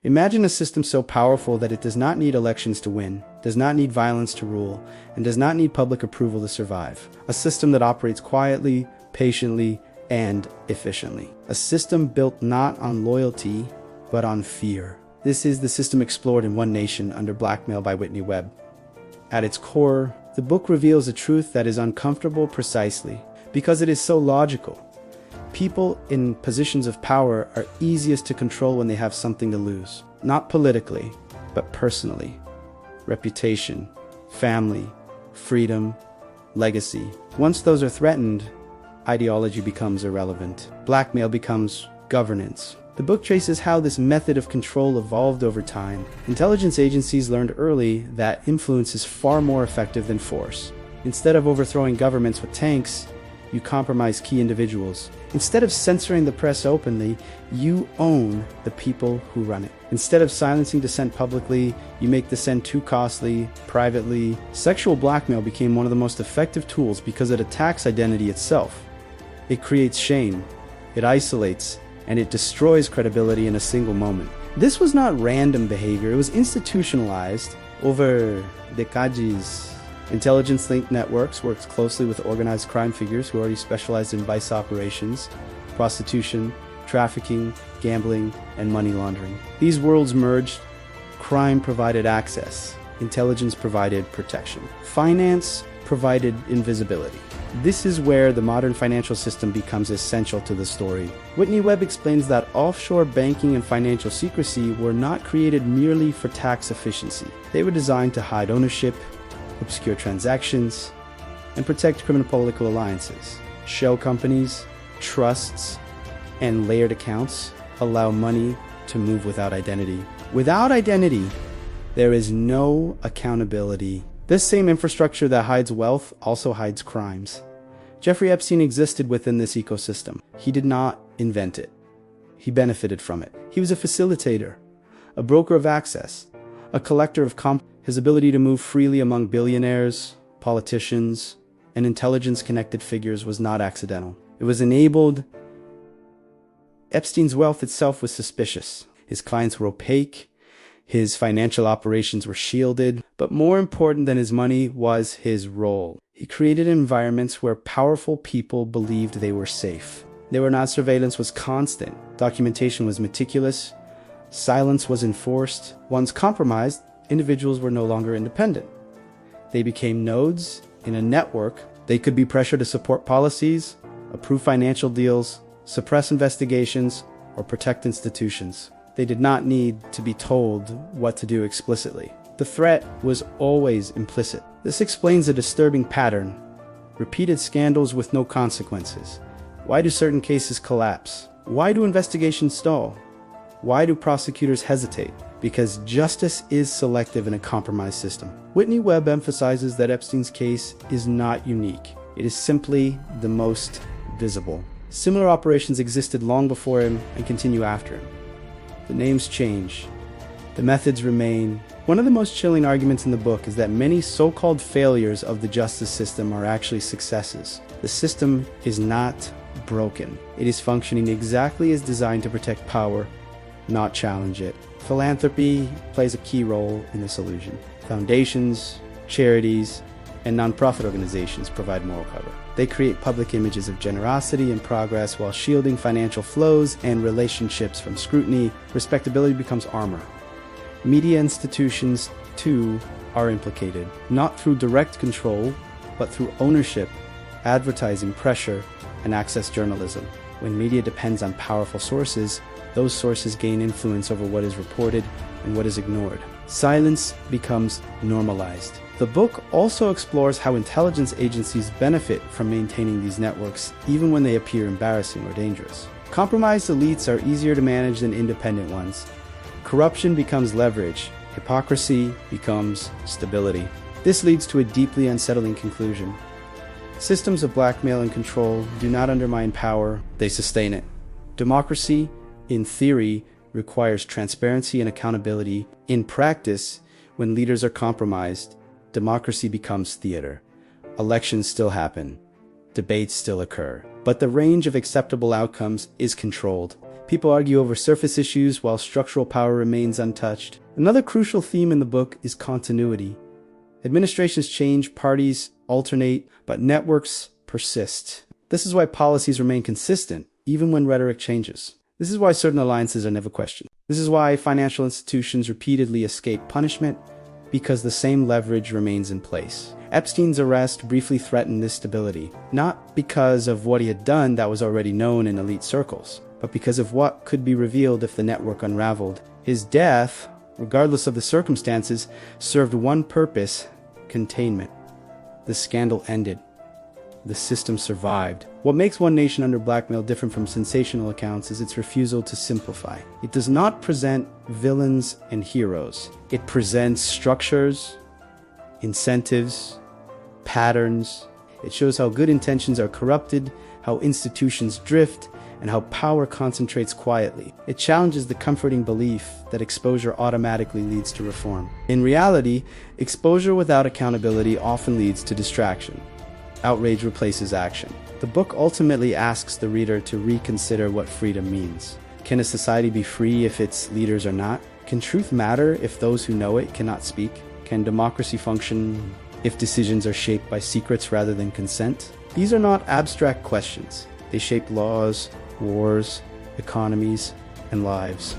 Imagine a system so powerful that it does not need elections to win, does not need violence to rule, and does not need public approval to survive. A system that operates quietly, patiently, and efficiently. A system built not on loyalty, but on fear. This is the system explored in Nation Under Blackmail by Whitney Webb. At its core, the book reveals a truth that is uncomfortable precisely because it is so logical. People in positions of power are easiest to control when they have something to lose. Not politically, but personally. Reputation, family, freedom, legacy. Once those are threatened, ideology becomes irrelevant. Blackmail becomes governance. The book traces how this method of control evolved over time. Intelligence agencies learned early that influence is far more effective than force. Instead of overthrowing governments with tanks, you compromise key individuals. Instead of censoring the press openly, you own the people who run it. Instead of silencing dissent publicly, you make dissent too costly, privately. Sexual blackmail became one of the most effective tools because it attacks identity itself. It creates shame, it isolates, and it destroys credibility in a single moment. This was not random behavior, it was institutionalized over decades. Intelligence-linked networks worked closely with organized crime figures who already specialized in vice operations, prostitution, trafficking, gambling, and money laundering. These worlds merged. Crime provided access. Intelligence provided protection. Finance provided invisibility. This is where the modern financial system becomes essential to the story. Whitney Webb explains that offshore banking and financial secrecy were not created merely for tax efficiency. They were designed to hide ownership, obscure transactions, and protect criminal political alliances. Shell companies, trusts, and layered accounts allow money to move without identity. Without identity, there is no accountability. This same infrastructure that hides wealth also hides crimes. Jeffrey Epstein existed within this ecosystem. He did not invent it. He benefited from it. He was a facilitator, a broker of access, a collector of his ability to move freely among billionaires, politicians, and intelligence-connected figures was not accidental. It was enabled. Epstein's wealth itself was suspicious. His clients were opaque. His financial operations were shielded, but more important than his money was his role. He created environments where powerful people believed they were safe. Surveillance was constant, documentation was meticulous, silence was enforced. Once compromised, individuals were no longer independent. They became nodes in a network. They could be pressured to support policies, approve financial deals, suppress investigations, or protect institutions. They did not need to be told what to do explicitly. The threat was always implicit. This explains a disturbing pattern. Repeated scandals with no consequences. Why do certain cases collapse? Why do investigations stall? Why do prosecutors hesitate? Because justice is selective in a compromised system. Whitney Webb emphasizes that Epstein's case is not unique. It is simply the most visible. Similar operations existed long before him and continue after him. The names change. The methods remain. One of the most chilling arguments in the book is that many so-called failures of the justice system are actually successes. The system is not broken. It is functioning exactly as designed to protect power, not challenge it. Philanthropy plays a key role in this illusion. Foundations, charities, and nonprofit organizations provide moral cover. They create public images of generosity and progress while shielding financial flows and relationships from scrutiny. Respectability becomes armor. Media institutions, too, are implicated, not through direct control, but through ownership, advertising, pressure, and access journalism. When media depends on powerful sources, those sources gain influence over what is reported and what is ignored. Silence becomes normalized. The book also explores how intelligence agencies benefit from maintaining these networks, even when they appear embarrassing or dangerous. Compromised elites are easier to manage than independent ones. Corruption becomes leverage. Hypocrisy becomes stability. This leads to a deeply unsettling conclusion. Systems of blackmail and control do not undermine power, they sustain it. Democracy, in theory, requires transparency and accountability. In practice, when leaders are compromised, democracy becomes theater. Elections still happen. Debates still occur. But the range of acceptable outcomes is controlled. People argue over surface issues while structural power remains untouched. Another crucial theme in the book is continuity. Administrations change, parties alternate, but networks persist. This is why policies remain consistent, even when rhetoric changes. This is why certain alliances are never questioned. This is why financial institutions repeatedly escape punishment, because the same leverage remains in place. Epstein's arrest briefly threatened this stability, not because of what he had done that was already known in elite circles, but because of what could be revealed if the network unraveled. His death, regardless of the circumstances, served one purpose: containment. The scandal ended. The system survived. What makes One Nation Under Blackmail different from sensational accounts is its refusal to simplify. It does not present villains and heroes. It presents structures, incentives, patterns. It shows how good intentions are corrupted, how institutions drift, and how power concentrates quietly. It challenges the comforting belief that exposure automatically leads to reform. In reality, exposure without accountability often leads to distraction. Outrage replaces action. The book ultimately asks the reader to reconsider what freedom means. Can a society be free if its leaders are not? Can truth matter if those who know it cannot speak? Can democracy function if decisions are shaped by secrets rather than consent? These are not abstract questions. They shape laws, wars, economies, and lives.